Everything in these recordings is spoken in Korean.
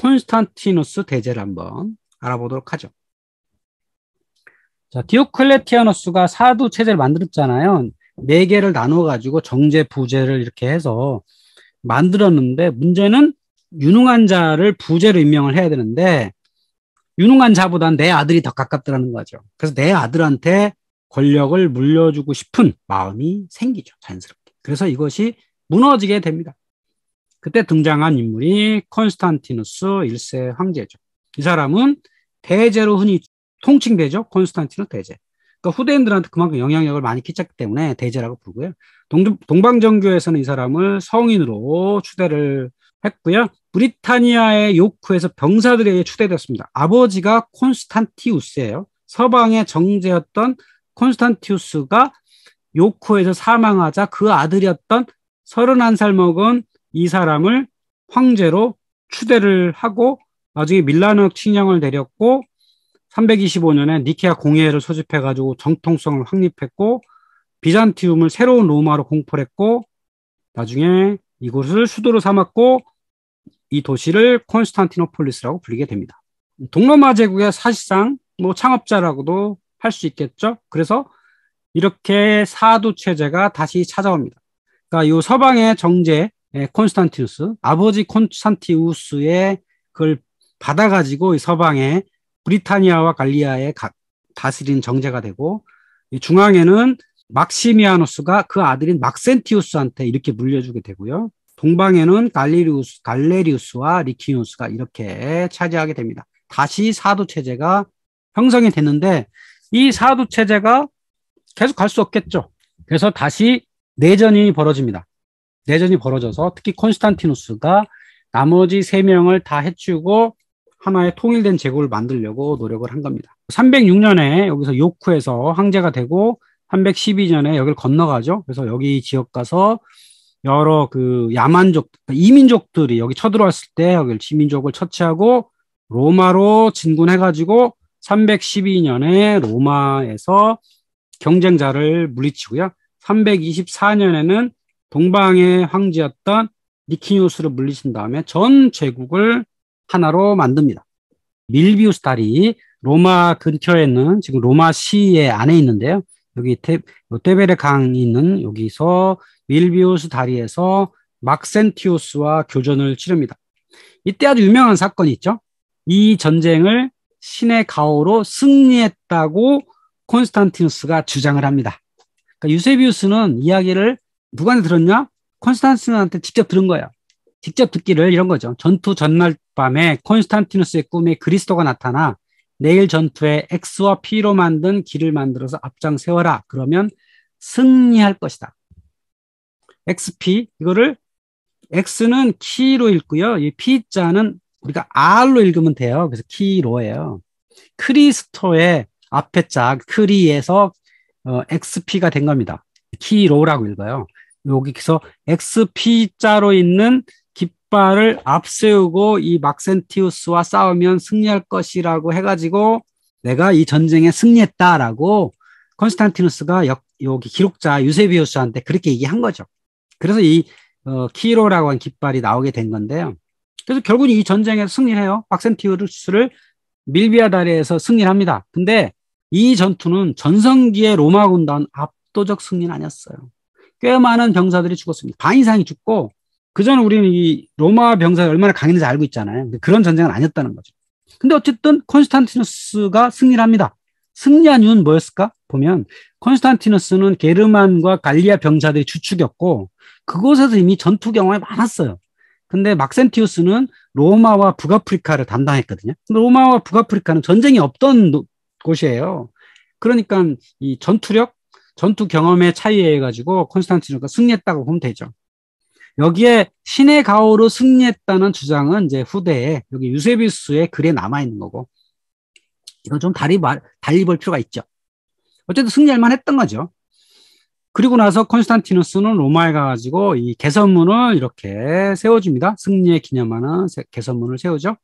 콘스탄티누스 대제를 한번 알아보도록 하죠. 자, 디오클레티아누스가 사두 체제를 만들었잖아요. 네 개를 나눠가지고 정제, 부제를 이렇게 해서 만들었는데, 문제는 유능한 자를 부제로 임명을 해야 되는데, 유능한 자보단 내 아들이 더 가깝더라는 거죠. 그래서 내 아들한테 권력을 물려주고 싶은 마음이 생기죠, 자연스럽게. 그래서 이것이 무너지게 됩니다. 그때 등장한 인물이 콘스탄티누스 1세 황제죠. 이 사람은 대제로 흔히 통칭되죠. 콘스탄티누스 대제. 그러니까 후대인들한테 그만큼 영향력을 많이 끼쳤기 때문에 대제라고 부르고요. 동방정교에서는 이 사람을 성인으로 추대를 했고요. 브리타니아의 요크에서 병사들에 의해 추대되었습니다. 아버지가 콘스탄티우스예요. 서방의 정제였던 콘스탄티우스가 요크에서 사망하자 그 아들이었던 31살 먹은 이 사람을 황제로 추대를 하고 나중에 밀라노 칙령을 내렸고 325년에 니케아 공회를 소집해가지고 정통성을 확립했고 비잔티움을 새로운 로마로 공포를 했고 나중에 이곳을 수도로 삼았고 이 도시를 콘스탄티노폴리스라고 불리게 됩니다. 동로마 제국의 사실상 뭐 창업자라고도 할 수 있겠죠. 그래서 이렇게 사두 체제가 다시 찾아옵니다. 그러니까 이 서방의 정제 콘스탄티누스, 아버지 콘스탄티우스의 그걸 받아가지고 이 서방의 브리타니아와 갈리아에 다스린 정제가 되고 이 중앙에는 막시미아누스가 그 아들인 막센티우스한테 이렇게 물려주게 되고요. 동방에는 갈레리우스와 리키누스가 이렇게 차지하게 됩니다. 다시 사두 체제가 형성이 됐는데 이 사두 체제가 계속 갈 수 없겠죠. 그래서 다시 내전이 벌어집니다. 내전이 벌어져서 특히 콘스탄티누스가 나머지 3명을 다 해치우고 하나의 통일된 제국을 만들려고 노력을 한 겁니다. 306년에 여기서 요크에서 황제가 되고 312년에 여기를 건너가죠. 그래서 여기 지역 가서 여러 그 야만족, 이민족들이 여기 쳐들어왔을 때 여기 지민족을 처치하고 로마로 진군해가지고 312년에 로마에서 경쟁자를 물리치고요. 324년에는 동방의 황제였던 니키누스를 물리친 다음에 전 제국을 하나로 만듭니다. 밀비우스 다리, 로마 근처에 있는 지금 로마시의 안에 있는데요. 여기 테베레 강이 있는 여기서 밀비우스 다리에서 막센티우스와 교전을 치릅니다. 이때 아주 유명한 사건이 있죠. 이 전쟁을 신의 가호로 승리했다고 콘스탄티누스가 주장을 합니다. 그러니까 유세비우스는 이야기를 누구한테 들었냐? 콘스탄티누스한테 직접 들은 거예요. 직접 듣기를 이런 거죠. 전투 전날 밤에 콘스탄티누스의 꿈에 그리스도가 나타나 내일 전투에 X와 P로 만든 길을 만들어서 앞장 세워라. 그러면 승리할 것이다. XP, 이거를 X는 키로 읽고요. 이 P자는 우리가 R로 읽으면 돼요. 그래서 키로예요. 크리스토의 앞에 자, 크리에서 XP가 된 겁니다. 키로라고 읽어요. 여기서 XP자로 있는 깃발을 앞세우고 이 막센티우스와 싸우면 승리할 것이라고 해가지고 내가 이 전쟁에 승리했다라고 콘스탄티누스가 여기 기록자 유세비우스한테 그렇게 얘기한 거죠. 그래서 이 키로라고 한 깃발이 나오게 된 건데요. 그래서 결국은 이 전쟁에서 승리를 해요. 막센티우스를 밀비아 다리에서 승리를 합니다. 근데 이 전투는 전성기의 로마 군단 압도적 승리는 아니었어요. 꽤 많은 병사들이 죽었습니다. 반 이상이 죽고 그전 우리는 이 로마 병사가 얼마나 강했는지 알고 있잖아요. 그런 전쟁은 아니었다는 거죠. 근데 어쨌든 콘스탄티누스가 승리를 합니다. 승리한 이유는 뭐였을까? 보면 콘스탄티누스는 게르만과 갈리아 병사들이 주축이었고 그곳에서 이미 전투 경험이 많았어요. 근데 막센티우스는 로마와 북아프리카를 담당했거든요. 로마와 북아프리카는 전쟁이 없던 곳이에요. 그러니까 이 전투력, 전투 경험의 차이에 의해 가지고 콘스탄티누스가 승리했다고 보면 되죠. 여기에 신의 가호로 승리했다는 주장은 이제 후대에 여기 유세비우스의 글에 남아 있는 거고 이건 좀 달리 볼 필요가 있죠. 어쨌든 승리할 만했던 거죠. 그리고 나서 콘스탄티누스는 로마에 가가지고 이 개선문을 이렇게 세워줍니다. 승리에 기념하는 개선문을 세우죠.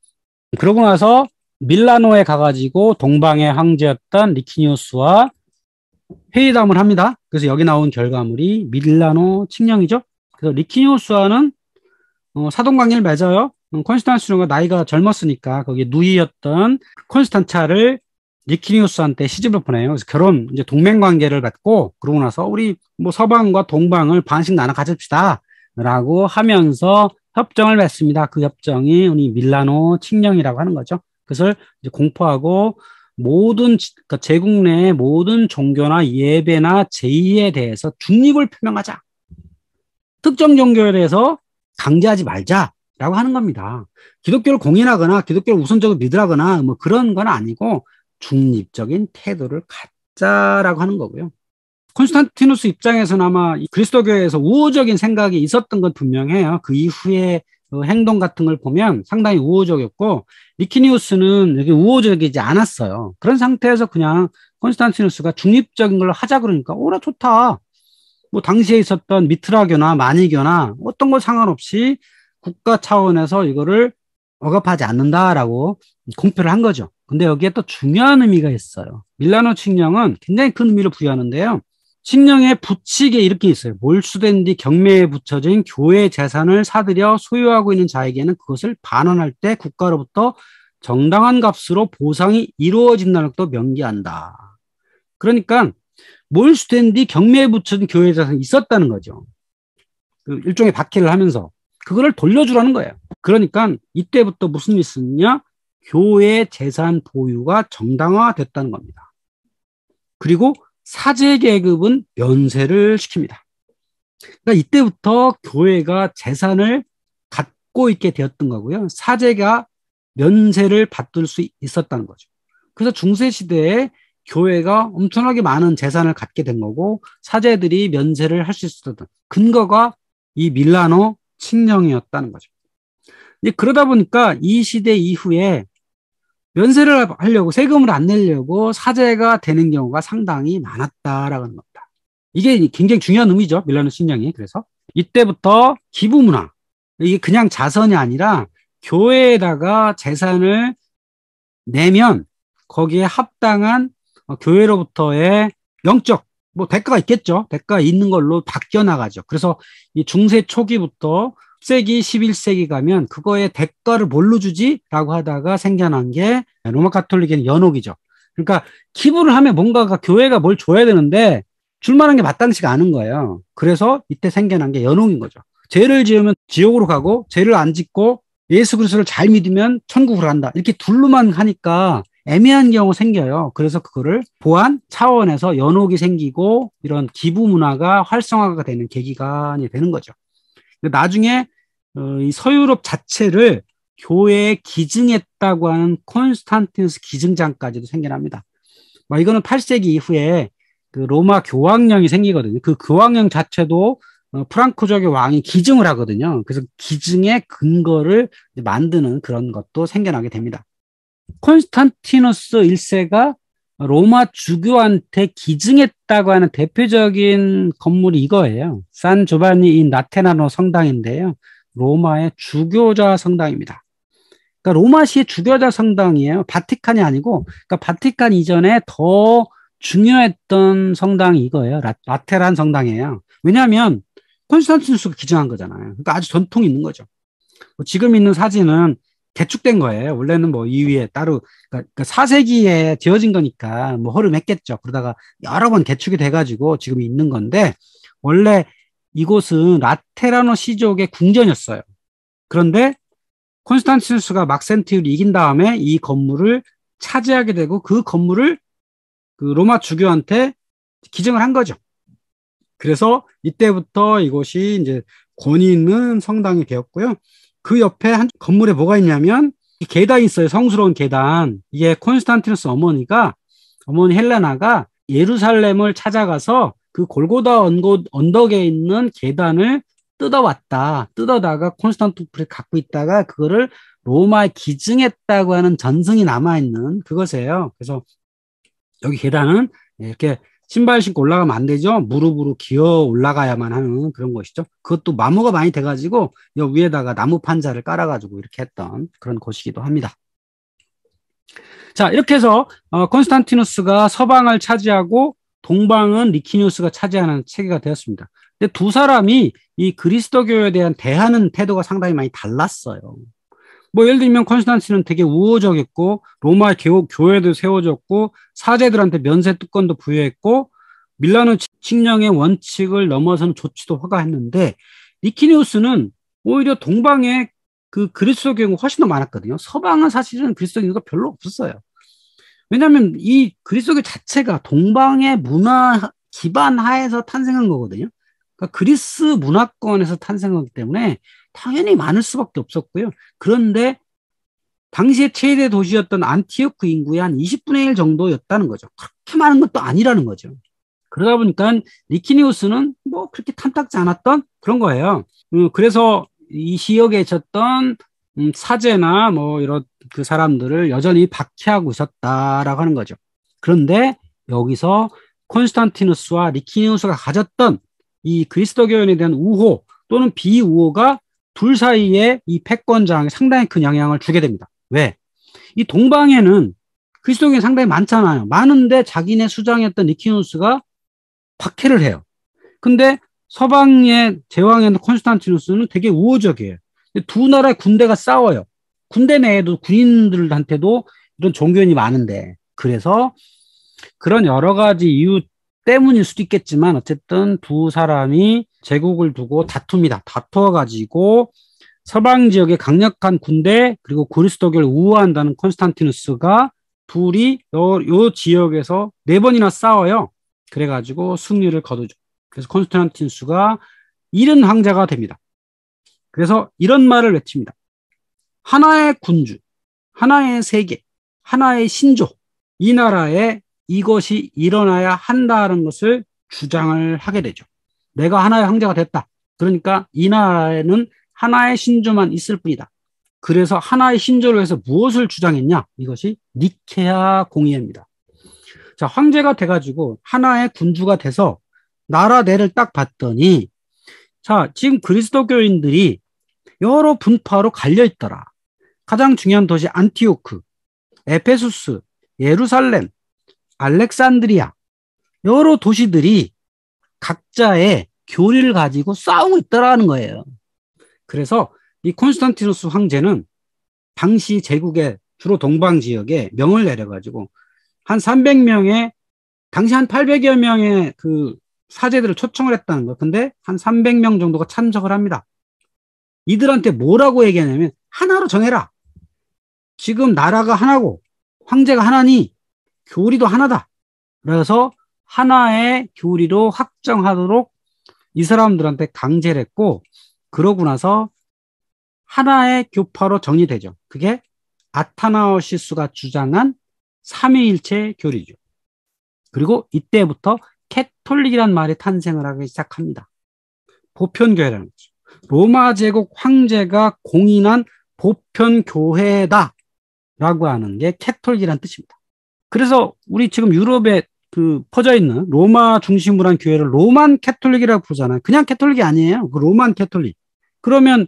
그러고 나서 밀라노에 가가지고 동방의 황제였던 리키니우스와 회의담을 합니다. 그래서 여기 나온 결과물이 밀라노 칙령이죠. 그래서 리키니우스와는 사돈관계를 맺어요. 콘스탄티누스가 나이가 젊었으니까 거기 누이였던 콘스탄차를 리키니우스한테 시집을 보내요. 그래서 이제 동맹 관계를 맺고, 그러고 나서 우리 뭐 서방과 동방을 반씩 나눠 가집시다. 라고 하면서 협정을 맺습니다. 그 협정이 우리 밀라노 칙령이라고 하는 거죠. 그것을 이제 공포하고 그러니까 제국 내의 모든 종교나 예배나 제의에 대해서 중립을 표명하자. 특정 종교에 대해서 강제하지 말자라고 하는 겁니다. 기독교를 공인하거나 기독교를 우선적으로 믿으라거나 뭐 그런 건 아니고 중립적인 태도를 갖자라고 하는 거고요. 콘스탄티누스 입장에서는 아마 그리스도교에서 우호적인 생각이 있었던 건 분명해요. 그 이후에 행동 같은 걸 보면 상당히 우호적이었고, 리키니우스는 이렇게 우호적이지 않았어요. 그런 상태에서 그냥 콘스탄티누스가 중립적인 걸 하자 그러니까 오라 좋다. 뭐 당시에 있었던 미트라교나 마니교나 어떤 거 상관없이 국가 차원에서 이거를 억압하지 않는다라고 공표를 한 거죠. 근데 여기에 또 중요한 의미가 있어요. 밀라노 칙령은 굉장히 큰 의미를 부여하는데요. 칙령의 부칙에 이렇게 있어요. 몰수된 뒤 경매에 붙여진 교회 재산을 사들여 소유하고 있는 자에게는 그것을 반환할 때 국가로부터 정당한 값으로 보상이 이루어진다는 것도 명기한다. 그러니까 몰수된 뒤 경매에 붙여진 교회 재산이 있었다는 거죠. 그 일종의 박해를 하면서 그거를 돌려주라는 거예요. 그러니까 이때부터 무슨 일이 있었냐? 교회 재산 보유가 정당화됐다는 겁니다. 그리고 사제 계급은 면세를 시킵니다. 그러니까 이때부터 교회가 재산을 갖고 있게 되었던 거고요. 사제가 면세를 받을 수 있었다는 거죠. 그래서 중세시대에 교회가 엄청나게 많은 재산을 갖게 된 거고 사제들이 면세를 할 수 있었던 근거가 이 밀라노 칙령이었다는 거죠. 이제 그러다 보니까 이 시대 이후에 면세를 하려고 세금을 안 내려고 사제가 되는 경우가 상당히 많았다라고 하는 겁니다. 이게 굉장히 중요한 의미죠. 밀라노 칙령이. 그래서 이때부터 기부 문화, 이게 그냥 자선이 아니라 교회에다가 재산을 내면 거기에 합당한 교회로부터의 영적 뭐 대가가 있겠죠. 대가가 있는 걸로 바뀌어 나가죠. 그래서 이 중세 초기부터 10세기, 11세기 가면 그거의 대가를 뭘로 주지라고 하다가 생겨난 게 로마 가톨릭의 연옥이죠. 그러니까 기부를 하면 뭔가가 교회가 뭘 줘야 되는데 줄 만한 게 마땅치가 않은 거예요. 그래서 이때 생겨난 게 연옥인 거죠. 죄를 지으면 지옥으로 가고 죄를 안 짓고 예수 그리스도를 잘 믿으면 천국으로 간다. 이렇게 둘로만 하니까 애매한 경우 생겨요. 그래서 그거를 보완 차원에서 연옥이 생기고 이런 기부 문화가 활성화가 되는 계기가 되는 거죠. 나중에 이 서유럽 자체를 교회에 기증했다고 하는 콘스탄티누스 기증장까지도 생겨납니다. 이거는 8세기 이후에 그 로마 교황령이 생기거든요. 그 교황령 자체도 프랑크족의 왕이 기증을 하거든요. 그래서 기증의 근거를 만드는 그런 것도 생겨나게 됩니다. 콘스탄티누스 1세가 로마 주교한테 기증했다고 하는 대표적인 건물이 이거예요. 산 조반니 인 라테나노 성당인데요. 로마의 주교자 성당입니다. 그러니까 로마시의 주교자 성당이에요. 바티칸이 아니고, 그러니까 바티칸 이전에 더 중요했던 성당이 이거예요. 라테란 성당이에요. 왜냐하면 콘스탄티누스가 기증한 거잖아요. 그러니까 아주 전통이 있는 거죠. 지금 있는 사진은 개축된 거예요. 원래는 뭐 이 위에 따로, 그러니까 4세기에 지어진 거니까 뭐 허름했겠죠. 그러다가 여러 번 개축이 돼가지고 지금 있는 건데, 원래 이곳은 라테라노 시족의 궁전이었어요. 그런데 콘스탄티누스가 막센티우를 이긴 다음에 이 건물을 차지하게 되고 그 건물을 그 로마 주교한테 기증을 한 거죠. 그래서 이때부터 이곳이 이제 권위 있는 성당이 되었고요. 그 옆에 한 건물에 뭐가 있냐면 계단이 있어요. 성스러운 계단. 이게 콘스탄티누스 어머니 헬레나가 예루살렘을 찾아가서 그 골고다 언덕에 있는 계단을 뜯어다가 콘스탄티노플에 갖고 있다가 그거를 로마에 기증했다고 하는 전승이 남아있는 그것이에요. 그래서 여기 계단은 이렇게 신발 신고 올라가면 안 되죠. 무릎으로 기어 올라가야만 하는 그런 것이죠. 그것도 마모가 많이 돼가지고 여기 위에다가 나무 판자를 깔아가지고 이렇게 했던 그런 곳이기도 합니다. 자, 이렇게 해서 콘스탄티누스가 서방을 차지하고 동방은 리키니우스가 차지하는 체계가 되었습니다. 근데 두 사람이 이 그리스도교에 대한 대하는 태도가 상당히 많이 달랐어요. 뭐 예를 들면 콘스탄티는 되게 우호적이었고 로마 교회도 세워졌고 사제들한테 면세 특권도 부여했고 밀라노 칙령의 원칙을 넘어서는 조치도 허가했는데 리키니우스는 오히려 동방에 그 그리스도 교회가 훨씬 더 많았거든요. 서방은 사실은 그리스도 교회가 별로 없었어요. 왜냐하면 이 그리스도 자체가 동방의 문화 기반 하에서 탄생한 거거든요. 그러니까 그리스 문화권에서 탄생한 거기 때문에 당연히 많을 수밖에 없었고요. 그런데 당시에 최대 도시였던 안티오크 인구의 한 20분의 1 정도였다는 거죠. 그렇게 많은 것도 아니라는 거죠. 그러다 보니까 리키니우스는 뭐 그렇게 탐탁지 않았던 그런 거예요. 그래서 이 지역에 있었던 사제나 뭐 이런 그 사람들을 여전히 박해하고 있었다라고 하는 거죠. 그런데 여기서 콘스탄티누스와 리키니우스가 가졌던 이 그리스도교에 대한 우호 또는 비우호가 둘 사이에 이 패권장에 상당히 큰 영향을 주게 됩니다. 왜? 이 동방에는 그리스도교가 상당히 많잖아요. 많은데 자기네 수장이었던 리키니우스가 박해를 해요. 근데 서방의 제왕이었던 콘스탄티누스는 되게 우호적이에요. 두 나라의 군대가 싸워요. 군대 내에도 군인들한테도 이런 종교인이 많은데 그래서 그런 여러 가지 이유 때문일 수도 있겠지만 어쨌든 두 사람이 제국을 두고 다툽니다. 다투어가지고 서방 지역의 강력한 군대 그리고 그리스도교를 우호한다는 콘스탄티누스가 둘이 요 지역에서 4번이나 싸워요. 그래가지고 승리를 거두죠. 그래서 콘스탄티누스가 이른 황제가 됩니다. 그래서 이런 말을 외칩니다. 하나의 군주, 하나의 세계, 하나의 신조, 이 나라에 이것이 일어나야 한다는 것을 주장을 하게 되죠. 내가 하나의 황제가 됐다. 그러니까 이 나라에는 하나의 신조만 있을 뿐이다. 그래서 하나의 신조를 해서 무엇을 주장했냐? 이것이 니케아 공의회입니다. 자, 황제가 돼가지고 하나의 군주가 돼서 나라 내를 딱 봤더니 자, 지금 그리스도교인들이 여러 분파로 갈려있더라. 가장 중요한 도시 안티오크, 에페수스, 예루살렘, 알렉산드리아 여러 도시들이 각자의 교리를 가지고 싸우고 있더라는 거예요. 그래서 이 콘스탄티누스 황제는 당시 제국의 주로 동방 지역에 명을 내려가지고 한 300명의 당시 한 800여 명의 그 사제들을 초청을 했다는 거예요. 근데 한 300명 정도가 참석을 합니다. 이들한테 뭐라고 얘기하냐면 하나로 정해라. 지금 나라가 하나고 황제가 하나니 교리도 하나다. 그래서 하나의 교리로 확정하도록 이 사람들한테 강제를 했고 그러고 나서 하나의 교파로 정리되죠. 그게 아타나우시스가 주장한 삼위일체 교리죠. 그리고 이때부터 캐톨릭이란 말이 탄생을 하기 시작합니다. 보편교회라는 거죠. 로마 제국 황제가 공인한 보편교회다 라고 하는 게 캐톨릭이란 뜻입니다. 그래서 우리 지금 유럽에 그 퍼져 있는 로마 중심으로 한 교회를 로만 캐톨릭이라고 부르잖아요. 그냥 캐톨릭이 아니에요. 그 로만 캐톨릭. 그러면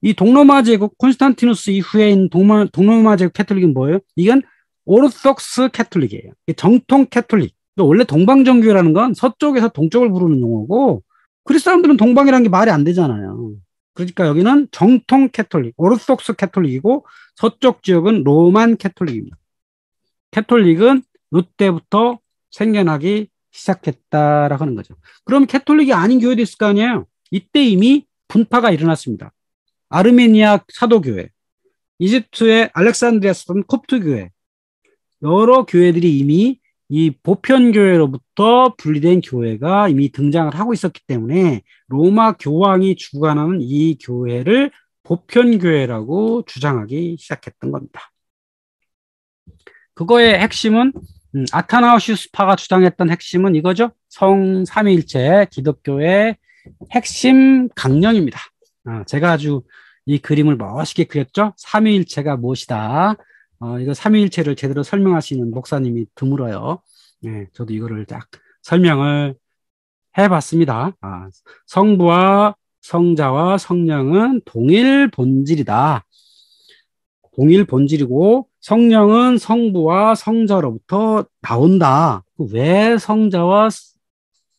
이 동로마 제국 콘스탄티누스 이후에 있는 동로마 제국 캐톨릭은 뭐예요? 이건 오르톡스 캐톨릭이에요. 정통 캐톨릭. 원래 동방정교회라는 건 서쪽에서 동쪽을 부르는 용어고 그리스 사람들은 동방이라는 게 말이 안 되잖아요. 그러니까 여기는 정통 캐톨릭, 오르톡스 캐톨릭이고 서쪽 지역은 로만 캐톨릭입니다. 캐톨릭은 이때부터 생겨나기 시작했다라고 하는 거죠. 그럼 캐톨릭이 아닌 교회도 있을 거 아니에요? 이때 이미 분파가 일어났습니다. 아르메니아 사도교회, 이집트의 알렉산드리아 쓰던 콥트교회, 여러 교회들이 이미 이 보편교회로부터 분리된 교회가 이미 등장을 하고 있었기 때문에 로마 교황이 주관하는 이 교회를 보편교회라고 주장하기 시작했던 겁니다. 그거의 핵심은 아타나우시우스파가 주장했던 핵심은 이거죠. 성삼위일체 기독교의 핵심 강령입니다. 제가 아주 이 그림을 멋있게 그렸죠. 삼위일체가 무엇이다. 이거 삼위일체를 제대로 설명할 수 있는 목사님이 드물어요. 네, 저도 이거를 딱 설명을 해봤습니다. 성부와 성자와 성령은 동일 본질이다. 동일 본질이고 성령은 성부와 성자로부터 나온다. 왜 성자와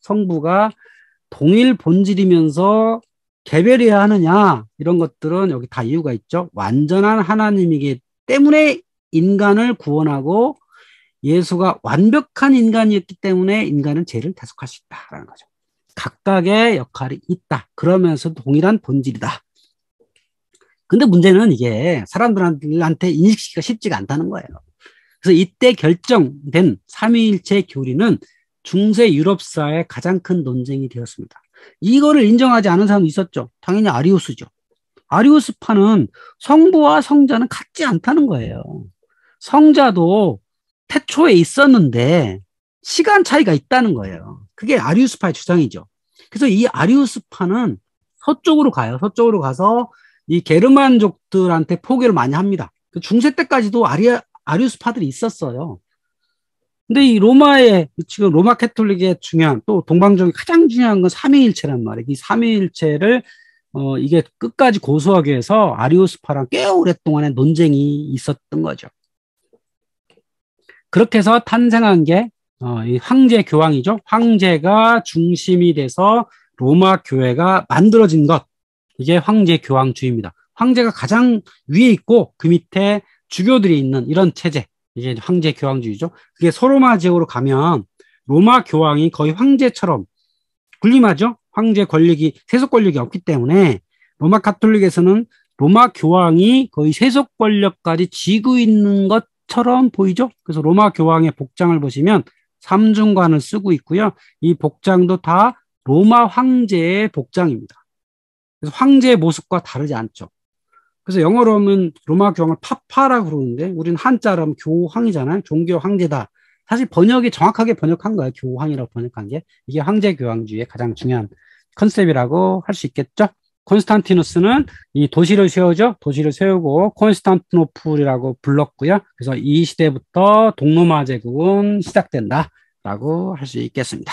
성부가 동일 본질이면서 개별해야 하느냐 이런 것들은 여기 다 이유가 있죠. 완전한 하나님이기 때문에 인간을 구원하고 예수가 완벽한 인간이었기 때문에 인간은 죄를 대속할 수 있다라는 거죠. 각각의 역할이 있다. 그러면서 동일한 본질이다. 근데 문제는 이게 사람들한테 인식시키기가 쉽지가 않다는 거예요. 그래서 이때 결정된 삼위일체 교리는 중세 유럽사의 가장 큰 논쟁이 되었습니다. 이거를 인정하지 않은 사람도 있었죠. 당연히 아리우스죠. 아리우스파는 성부와 성자는 같지 않다는 거예요. 성자도 태초에 있었는데 시간 차이가 있다는 거예요. 그게 아리우스파의 주장이죠. 그래서 이 아리우스파는 서쪽으로 가요. 서쪽으로 가서 이 게르만족들한테 포교를 많이 합니다. 중세 때까지도 아리우스파들이 있었어요. 근데 이 로마의, 지금 로마 캐톨릭의 중요한, 또 동방종의 가장 중요한 건 삼위일체란 말이에요. 이 삼위일체를, 이게 끝까지 고수하기 위해서 아리우스파랑 꽤 오랫동안의 논쟁이 있었던 거죠. 그렇게 해서 탄생한 게, 이 황제 교황이죠. 황제가 중심이 돼서 로마 교회가 만들어진 것. 이게 황제 교황주의입니다. 황제가 가장 위에 있고 그 밑에 주교들이 있는 이런 체제. 이게 황제 교황주의죠. 그게 소로마 지역으로 가면 로마 교황이 거의 황제처럼 군림하죠. 황제 권력이, 세속 권력이 없기 때문에 로마 가톨릭에서는 로마 교황이 거의 세속 권력까지 쥐고 있는 것처럼 보이죠. 그래서 로마 교황의 복장을 보시면 삼중관을 쓰고 있고요. 이 복장도 다 로마 황제의 복장입니다. 그래서 황제의 모습과 다르지 않죠. 그래서 영어로 하면 로마 교황을 파파라고 그러는데 우리는 한자로 하면 교황이잖아요. 종교 황제다. 사실 번역이 정확하게 번역한 거예요. 교황이라고 번역한 게. 이게 황제 교황주의의 가장 중요한 컨셉이라고 할 수 있겠죠. 콘스탄티누스는 이 도시를 세우죠. 도시를 세우고 콘스탄티노플이라고 불렀고요. 그래서 이 시대부터 동로마 제국은 시작된다라고 할 수 있겠습니다.